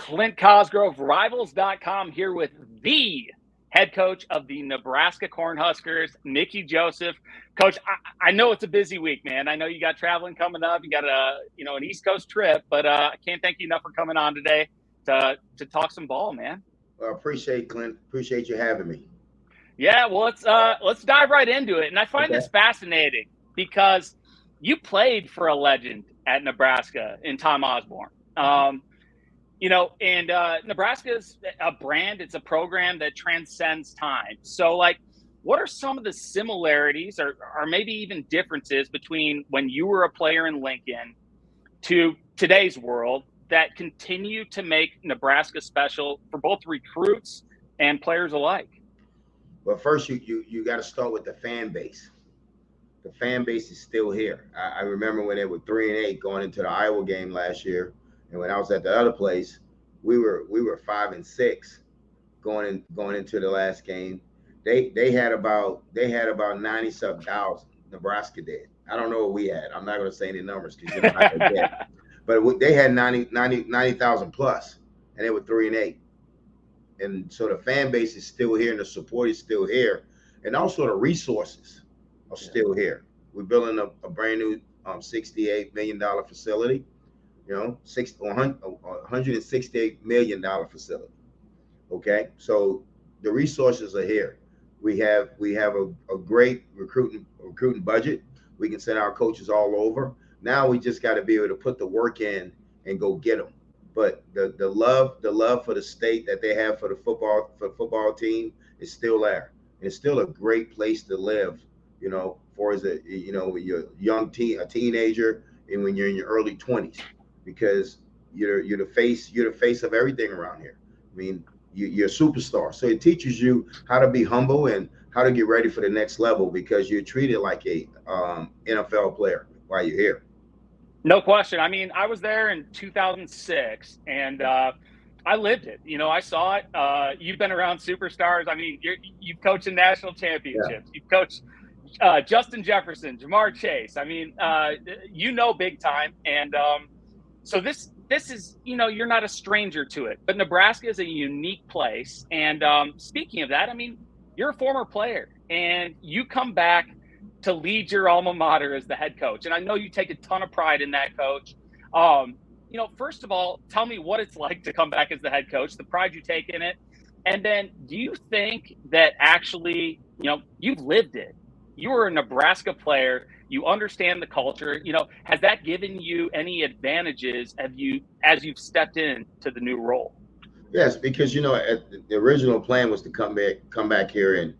Clint Cosgrove, Rivals.com, here with the head coach of the Nebraska Cornhuskers, Mickey Joseph. Coach, I know it's a busy week, man. I know you got traveling coming up. You got an East Coast trip, but I can't thank you enough for coming on today to talk some ball, man. Well, appreciate Clint. Appreciate you having me. Yeah, well, let's dive right into it. And I find this fascinating because you played for a legend at Nebraska in Tom Osborne. Nebraska is a brand. It's a program that transcends time. So, what are some of the similarities or maybe even differences between when you were a player in Lincoln to today's world that continue to make Nebraska special for both recruits and players alike? Well, first, you got to start with the fan base. The fan base is still here. I remember when they were 3-8 going into the Iowa game last year, and when I was at the other place, we were 5-6 going into the last game. They had about 90-some thousand. Nebraska did. I don't know what we had. I'm not going to say any numbers because you're not going to get. But they had 90,000 plus, and they were 3-8. And so the fan base is still here, and the support is still here, and also the resources are still here. We're building a brand new $68 million facility. $168 million facility. Okay, so the resources are here. We have a great recruiting budget. We can send our coaches all over. Now we just got to be able to put the work in and go get them. But the love for the state that they have for the football team is still there. It's still a great place to live. When you're a teenager and when you're in your early 20s, because you're the face of everything around here. I mean, you're a superstar. So it teaches you how to be humble and how to get ready for the next level because you're treated like a NFL player while you're here. No question. I mean, I was there in 2006, and I lived it. I saw it. You've been around superstars. I mean, you've coached in national championships. Yeah. You've coached Justin Jefferson, Jamar Chase. I mean, big time. And so this is, you're not a stranger to it. But Nebraska is a unique place. And speaking of that, I mean, you're a former player, and you come back to lead your alma mater as the head coach. And I know you take a ton of pride in that, Coach. First of all, tell me what it's like to come back as the head coach, the pride you take in it. And then do you think that actually, you've lived it? You were a Nebraska player. You understand the culture. Has that given you any advantages as you've stepped into the new role? Yes, because the original plan was to come back here and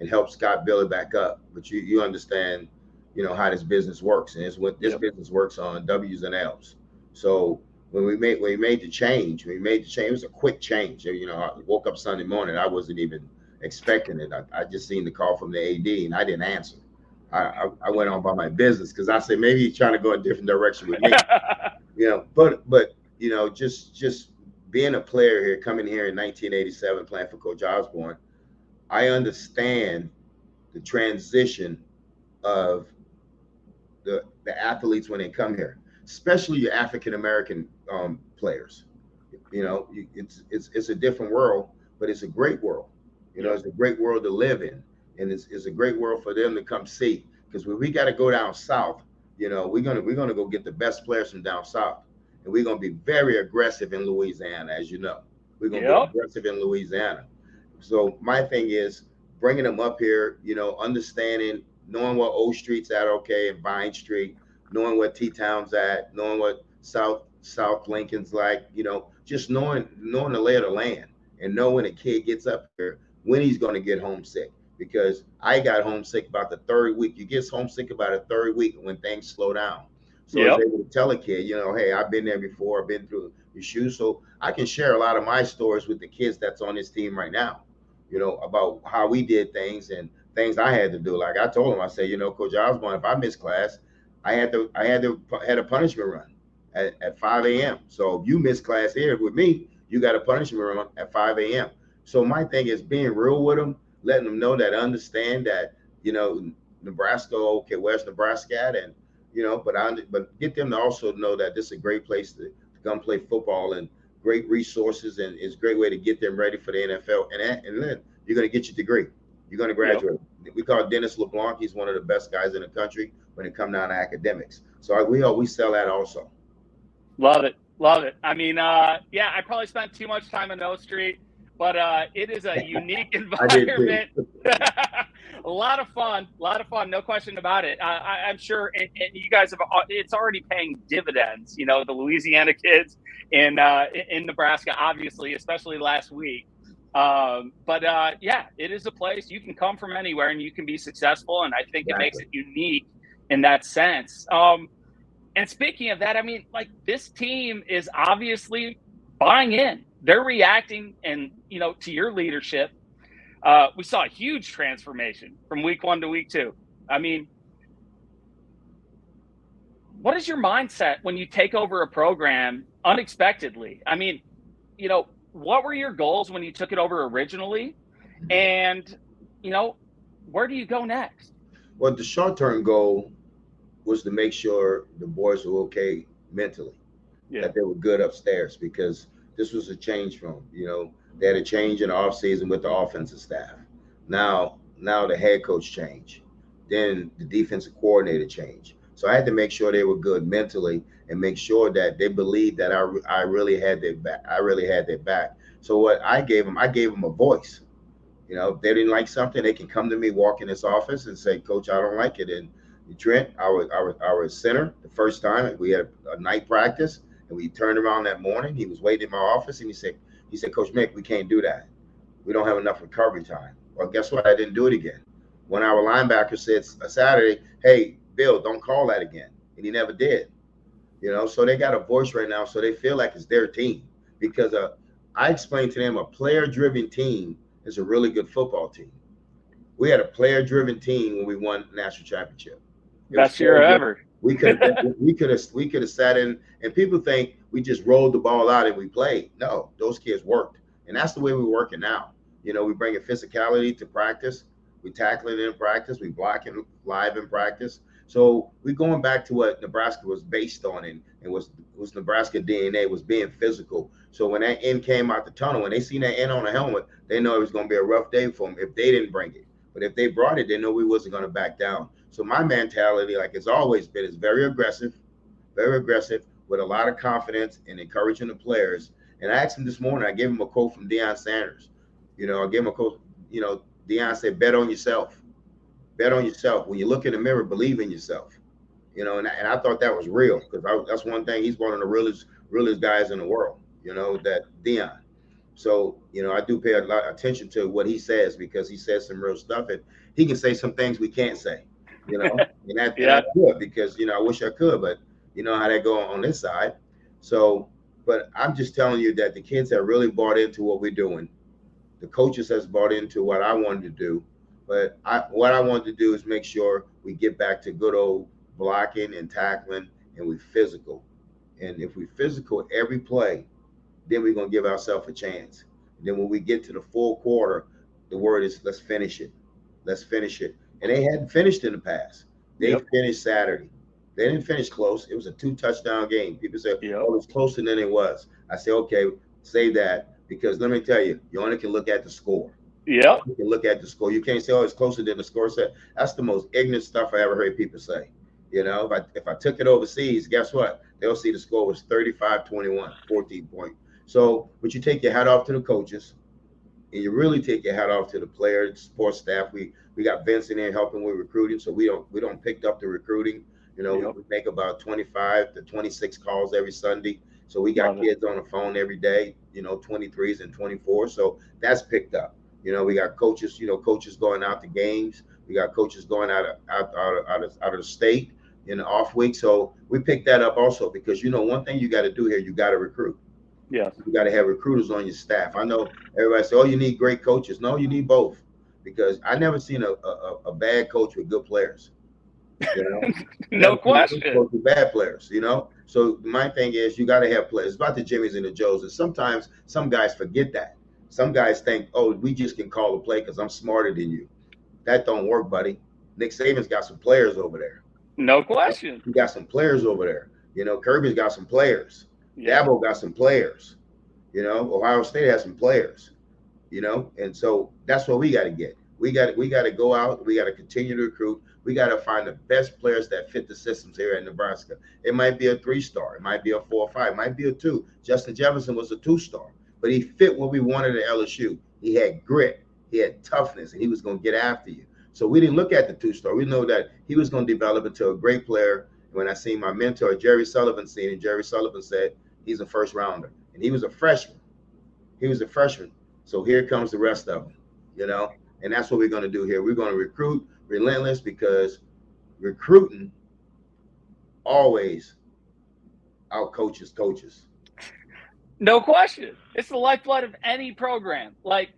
help Scott build it back up. But you understand, how this business works, and it's what this business works on, W's and L's. So when we made the change, it was a quick change. I woke up Sunday morning, I wasn't even expecting it. I just seen the call from the AD, and I didn't answer. I went on by my business because I said maybe he's trying to go a different direction with me. But just being a player here, coming here in 1987, playing for Coach Osborne, I understand the transition of the athletes when they come here, especially your African American players. It's a different world, but it's a great world. It's a great world to live in, and it's a great world for them to come see. Because when we got to go down south, we're gonna go get the best players from down south, and we're gonna be very aggressive in Louisiana, as you know. We're gonna be aggressive in Louisiana. So my thing is bringing them up here, understanding, knowing what O Street's at, okay, and Vine Street, knowing what T-Town's at, knowing what South Lincoln's like, just knowing the lay of the land, and know when a kid gets up here, when he's going to get homesick. Because I got homesick about the third week. You get homesick about a third week when things slow down. So I was able to tell a kid, hey, I've been there before. I've been through the shoes. So I can share a lot of my stories with the kids that's on this team right now, about how we did things and things I had to do. Like I told him, I said, Coach Osborne, if I miss class, I had a punishment run at 5 a.m. So if you miss class here with me, you got a punishment run at 5 a.m. So my thing is being real with them, letting them know that I understand that, Nebraska, okay, where's Nebraska at? And, but get them to also know that this is a great place to come play football and great resources, and it's a great way to get them ready for the NFL. And then you're going to get your degree. You're going to graduate. Yep. We call Dennis LeBlanc. He's one of the best guys in the country when it comes down to academics. So we sell that also. Love it. Love it. I mean, I probably spent too much time on O Street, but it is a unique environment. A lot of fun. No question about it. I'm sure, and you guys have, it's already paying dividends, you know, the Louisiana kids in Nebraska, obviously, especially last week. It is a place you can come from anywhere and you can be successful. And I think it makes it unique in that sense. And speaking of that, I mean, like, this team is obviously buying in. They're reacting, and, you know, to your leadership. We saw a huge transformation from week 1 to week 2. I mean, what is your mindset when you take over a program unexpectedly? I mean, you know, what were your goals when you took it over originally? And, you know, where do you go next? Well, the short-term goal was to make sure the boys were okay mentally, that they were good upstairs, because this was a change from, you know, they had a change in the offseason with the offensive staff. Now the head coach changed. Then the defensive coordinator changed. So I had to make sure they were good mentally and make sure that they believed that I really had their back. I really had their back. So what I gave them a voice. You know, if they didn't like something, they can come to me, walk in this office and say, Coach, I don't like it. And Trent, our center, the first time we had a night practice, and we turned around that morning. He was waiting in my office, and he said, Coach Mick, we can't do that. We don't have enough recovery time. Well, guess what? I didn't do it again. When our linebacker said a Saturday, hey, Bill, don't call that again, and he never did. You know, so they got a voice right now, so they feel like it's their team, because I explained to them a player-driven team is a really good football team. We had a player-driven team when we won the national championship. Best year ever. We could have sat in, and people think we just rolled the ball out and we played. No, those kids worked, and that's the way we're working now. You know, we bring physicality to practice. We tackle it in practice. We block it live in practice. So we're going back to what Nebraska was based on, and was Nebraska DNA, was being physical. So when that end came out the tunnel, when they seen that end on the helmet, they know it was going to be a rough day for them if they didn't bring it. But if they brought it, they know we wasn't going to back down. So my mentality, like it's always been, is very aggressive with a lot of confidence and encouraging the players. And I asked him this morning, I gave him a quote from Deion Sanders. You know, I gave him a quote, you know, Deion said, bet on yourself. Bet on yourself. When you look in the mirror, believe in yourself. You know, and I thought that was real, because that's one thing. He's one of the realest guys in the world, you know, that Deion. So, you know, I do pay a lot of attention to what he says, because he says some real stuff, and he can say some things we can't say, you know, and that's good, because, you know, I wish I could, but you know how that go on this side. So, but I'm just telling you that the kids have really bought into what we're doing. The coaches has bought into what I wanted to do, but what I wanted to do is make sure we get back to good old blocking and tackling, and we physical. And if we physical every play, then we're going to give ourselves a chance. And then when we get to the full quarter, the word is, let's finish it. Let's finish it. And they hadn't finished in the past. They finished Saturday. They didn't finish close. It was a 2-touchdown game. People say, oh, it's closer than it was. I say, okay, say that, because let me tell you, you only can look at the score. Yeah. You can look at the score. You can't say, oh, it's closer than the score said. That's the most ignorant stuff I ever heard people say. You know, if I took it overseas, guess what? They'll see the score was 35-21, 14 points. So, but you take your hat off to the coaches, and you really take your hat off to the players, support staff. We got Vince in there helping with recruiting, so we don't pick up the recruiting. You know, we make about 25 to 26 calls every Sunday. So we got kids on the phone every day, you know, 23s and 24. So that's picked up. You know, we got coaches, you know, coaches going out to games. We got coaches going out of the state in the off week. So we picked that up also, because, you know, one thing you got to do here, you got to recruit. Yeah. You got to have recruiters on your staff. I know everybody say, oh, you need great coaches. No, you need both, because I never seen a bad coach with good players. You know, no question. Bad players, you know. So my thing is, you got to have players. It's about the Jimmies and the Joes, and sometimes some guys forget that. Some guys think, oh, we just can call a play because I'm smarter than you. That don't work, buddy. Nick Saban's got some players over there. No question. He got some players over there. You know, Kirby's got some players. Dabo got some players. You know, Ohio State has some players, you know, and so that's what we got to get. We got to go out. We got to continue to recruit. We got to find the best players that fit the systems here in Nebraska. It might be a 3-star. It might be a 4 or 5. It might be a 2. Justin Jefferson was a 2-star, but he fit what we wanted at LSU. He had grit. He had toughness, and he was going to get after you. So we didn't look at the 2-star. We know that he was going to develop into a great player. When I seen my mentor, Jerry Sullivan, Jerry Sullivan said he's a first rounder, and he was a freshman. He was a freshman. So here comes the rest of them, you know, and that's what we're going to do here. We're going to recruit relentless, because recruiting always outcoaches coaches. No question. It's the lifeblood of any program. Like,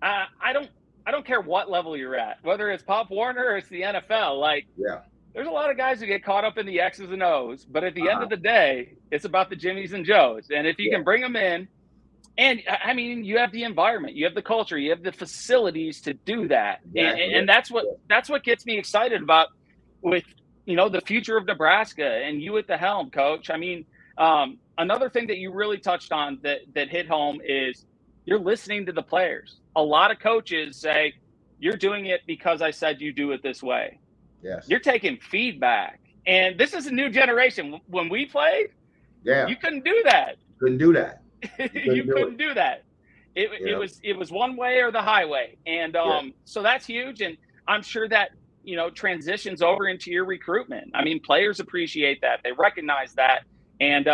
I don't care what level you're at, whether it's Pop Warner or it's the NFL. Like, Yeah. There's a lot of guys who get caught up in the X's and O's, but at the end of the day, it's about the Jimmies and Joes. And if you can bring them in, and I mean, you have the environment, you have the culture, you have the facilities to do that. Exactly. And that's what gets me excited about with, you know, the future of Nebraska and you at the helm, Coach. I mean, another thing that you really touched on that hit home is you're listening to the players. A lot of coaches say, you're doing it because I said you do it this way. Yes. You're taking feedback. And this is a new generation. When we played, you couldn't do that. Couldn't do that. You couldn't do that. It was one way or the highway. And so that's huge. And I'm sure that, you know, transitions over into your recruitment. I mean, players appreciate that. They recognize that. And,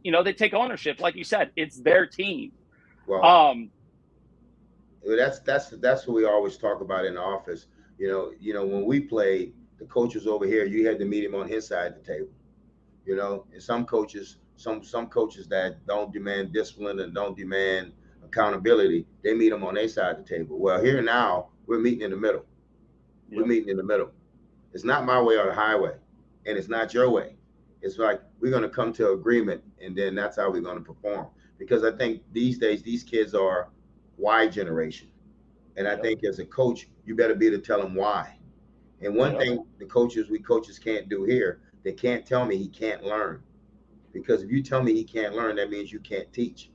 you know, they take ownership. Like you said, it's their team. Well, that's what we always talk about in the office. You know, when we played, the coaches over here, you had to meet him on his side of the table. You know, and some coaches that don't demand discipline and don't demand accountability, they meet them on their side of the table. Well, here now, we're meeting in the middle. We're meeting in the middle. It's not my way or the highway, and it's not your way. It's like we're going to come to agreement, and then that's how we're going to perform. Because I think these days, these kids are Y generation. And I think as a coach, you better be able to tell them why. And one thing we coaches can't do here, they can't tell me he can't learn. Because if you tell me he can't learn, that means you can't teach.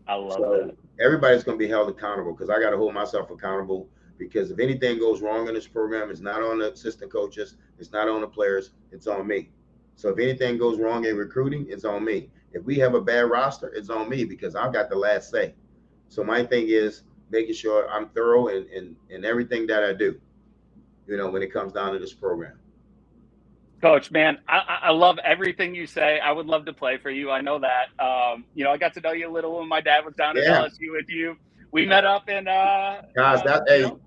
I love that. Everybody's going to be held accountable, because I got to hold myself accountable, because if anything goes wrong in this program, it's not on the assistant coaches, it's not on the players, it's on me. So if anything goes wrong in recruiting, it's on me. If we have a bad roster, it's on me, because I've got the last say. So my thing is making sure I'm thorough in everything that I do, you know, when it comes down to this program. Coach, man, I love everything you say. I would love to play for you. I know that. You know, I got to know you a little when my dad was down at LSU with you. We met up in guys,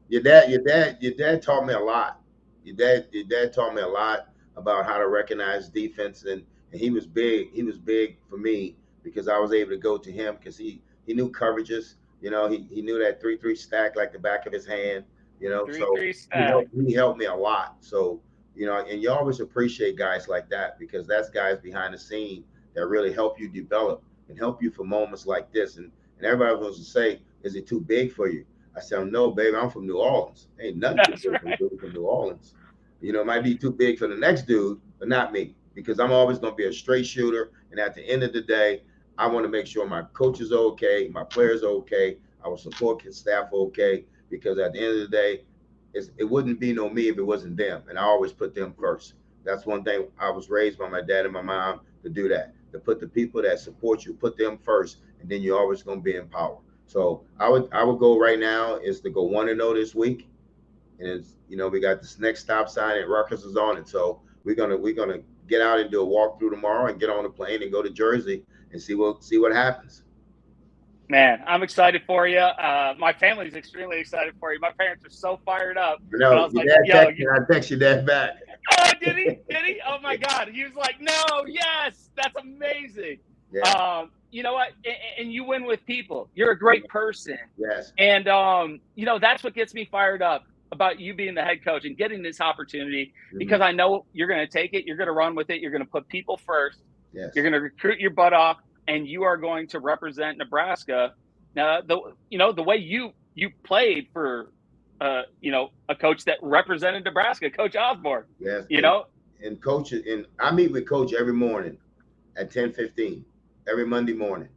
your dad taught me a lot. Your dad taught me a lot about how to recognize defense, and he was big. He was big for me, because I was able to go to him, because he knew coverages. You know, he knew that 3-3 stack like the back of his hand. You know, so he helped me a lot. So, you know, and you always appreciate guys like that, because that's guys behind the scene that really help you develop and help you for moments like this. And everybody wants to say, is it too big for you? I said, no, baby, I'm from New Orleans. Ain't nothing too big from New Orleans. You know, it might be too big for the next dude, but not me, because I'm always going to be a straight shooter. And at the end of the day, I want to make sure my coaches are okay, my players are okay, our support staff are okay, because at the end of the day, it wouldn't be no me if it wasn't them. And I always put them first. That's one thing. I was raised by my dad and my mom to do that, to put the people that support you, put them first, and then you're always going to be in power. So I would go right now is to go 1-0 this week. And it's, you know, we got this next stop sign at Rutgers is on it. So we're gonna get out and do a walkthrough tomorrow and get on the plane and go to Jersey and see what happens. Man, I'm excited for you. My family's extremely excited for you. My parents are so fired up. No, I text your dad back. Oh, did he? Did he? Oh my God. He was like, no, yes, that's amazing. Yeah. You know what? And you win with people. You're a great person. Yes. And you know, that's what gets me fired up about you being the head coach and getting this opportunity, because I know you're going to take it, you're going to run with it, you're going to put people first. Yes. You're going to recruit your butt off, and you are going to represent Nebraska. Now, the way you played for, you know, a coach that represented Nebraska, Coach Osborne. Yes. You know, and I meet with Coach every morning at 10:15, every Monday morning,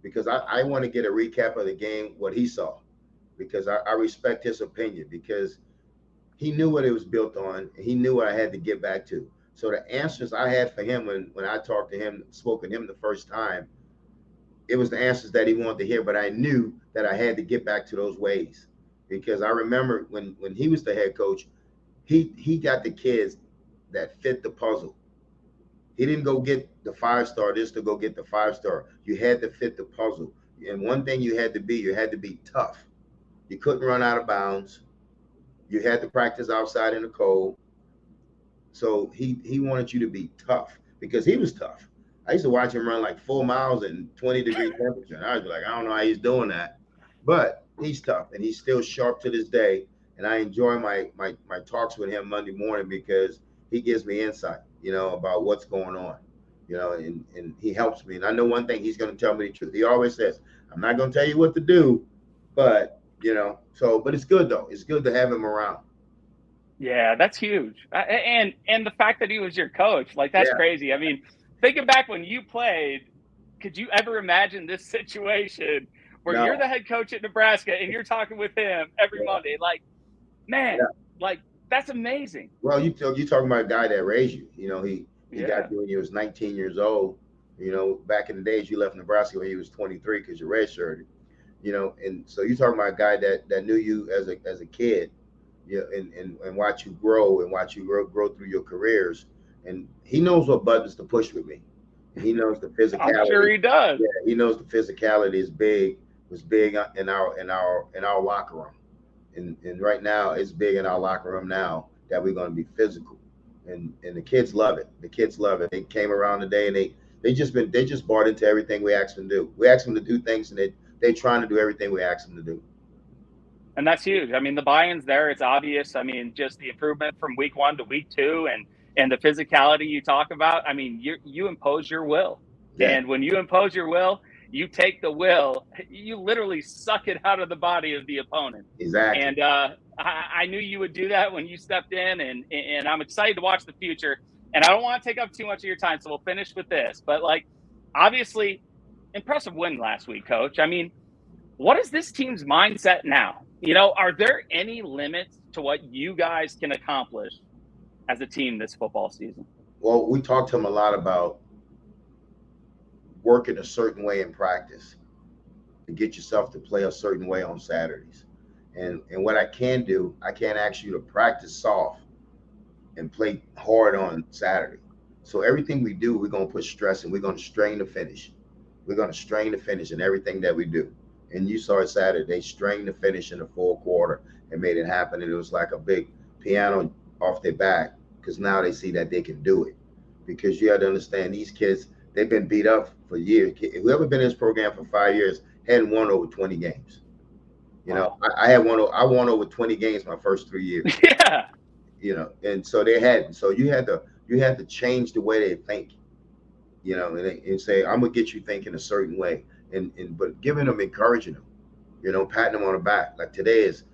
because I want to get a recap of the game, what he saw, because I respect his opinion, because he knew what it was built on, and he knew what I had to get back to. So the answers I had for him when I talked to him, spoke to him the first time, it was the answers that he wanted to hear, but I knew that I had to get back to those ways, because I remember when he was the head coach, he got the kids that fit the puzzle. He didn't go get the 5-star just to go get the 5-star. You had to fit the puzzle. And one thing you had to be tough. You couldn't run out of bounds. You had to practice outside in the cold. So he wanted you to be tough, because he was tough. I used to watch him run like 4 miles in 20-degree temperature. And I was like, I don't know how he's doing that. But he's tough, and he's still sharp to this day. And I enjoy my talks with him Monday morning, because he gives me insight, about what's going on, and he helps me. And I know one thing, he's going to tell me the truth. He always says, I'm not going to tell you what to do, but, but it's good though. It's good to have him around. Yeah, that's huge. And the fact that he was your coach, like, that's crazy. I mean, thinking back when you played, could you ever imagine this situation where you're the head coach at Nebraska and you're talking with him every Monday? Like, man, like, that's amazing. Well, you talking about a guy that raised you. He got you when you was 19 years old. Back in the days, you left Nebraska when he was 23 because you redshirted. And so you're talking about a guy that knew you as a kid, and watch you grow and watch you grow through your careers. And he knows what buttons to push with me. He knows the physicality. I'm sure he does. Yeah, he knows the physicality was big in our locker room. And right now it's big in our locker room now that we're going to be physical, and the kids love it. The kids love it. They came around today, and they just bought into everything we asked them to do. We asked them to do things, and they're trying to do everything we asked them to do. And that's huge. I mean, the buy-in's there. It's obvious. I mean, just the improvement from week 1 to week 2, and the physicality you talk about. I mean, you impose your will. Yeah. And when you impose your will, you take the will, you literally suck it out of the body of the opponent. Exactly. And I knew you would do that when you stepped in, and I'm excited to watch the future. And I don't want to take up too much of your time, so we'll finish with this. But, like, obviously, impressive win last week, Coach. I mean, what is this team's mindset now? Are there any limits to what you guys can accomplish as a team this football season? Well, we talked to him a lot about working a certain way in practice to get yourself to play a certain way on Saturdays. And what I can do, I can't ask you to practice soft and play hard on Saturday. So everything we do, we're going to put stress, and we're going to strain the finish. We're going to strain the finish in everything that we do. And you saw it Saturday. They strained the finish in the fourth quarter and made it happen. And it was like a big piano off their back, because now they see that they can do it. Because you have to understand, these kids, they've been beat up for years. Whoever been in this program for 5 years hadn't won over 20 games. I won over 20 games my first 3 years. Yeah. And so they hadn't. So you had to change the way they think. And say, I'm gonna get you thinking a certain way. But giving them, encouraging them, patting them on the back. Like, today is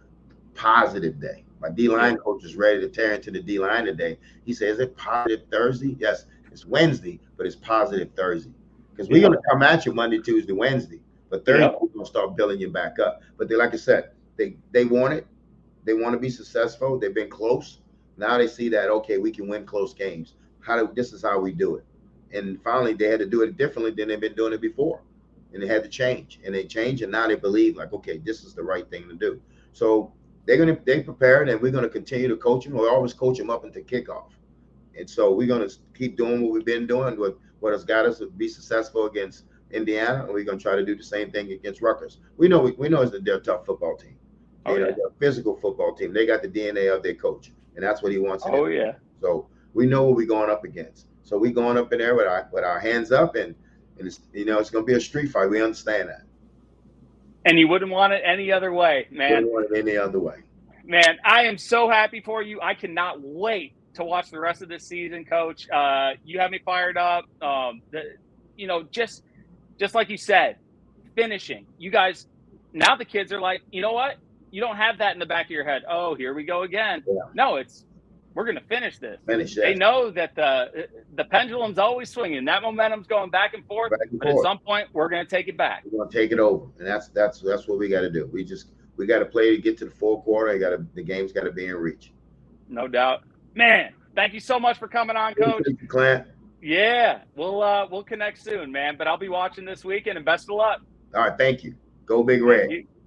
positive day. My D-line coach is ready to tear into the D-line today. He says, is it positive Thursday? Yes, it's Wednesday, but it's positive Thursday. Because we're going to come at you Monday, Tuesday, Wednesday. But Thursday, we're going to start building you back up. But like I said, they want it. They want to be successful. They've been close. Now they see that, okay, we can win close games. This is how we do it. And finally, they had to do it differently than they've been doing it before. And they had to change. And they changed, and now they believe, like, okay, this is the right thing to do. So they prepared, and we're going to continue to coach them. We always coach them up into kickoff. And so we're going to keep doing what we've been doing, what has got us to be successful against Indiana, and we're going to try to do the same thing against Rutgers. We know that they're a tough football team. They're a physical football team. They got the DNA of their coach, and that's what he wants. So we know what we're going up against. So we're going up in there with our hands up, and it's, it's going to be a street fight. We understand that. And you wouldn't want it any other way, man. Wouldn't want it any other way. Man, I am so happy for you. I cannot wait to watch the rest of this season, Coach. You have me fired up. Just like you said, finishing. You guys, now the kids are like, you know what? You don't have that in the back of your head. Oh, here we go again. Yeah. No, it's We're going to finish this. Finish that. They know that the pendulum's always swinging. That momentum's going back and forth. But at some point, we're going to take it back. We're going to take it over, and that's what we got to do. We got to play to get to the fourth quarter. The game's got to be in reach. No doubt, man. Thank you so much for coming on, Coach. Thank you, Clint. Yeah, we'll connect soon, man. But I'll be watching this weekend, and best of luck. All right, thank you. Go Big Red.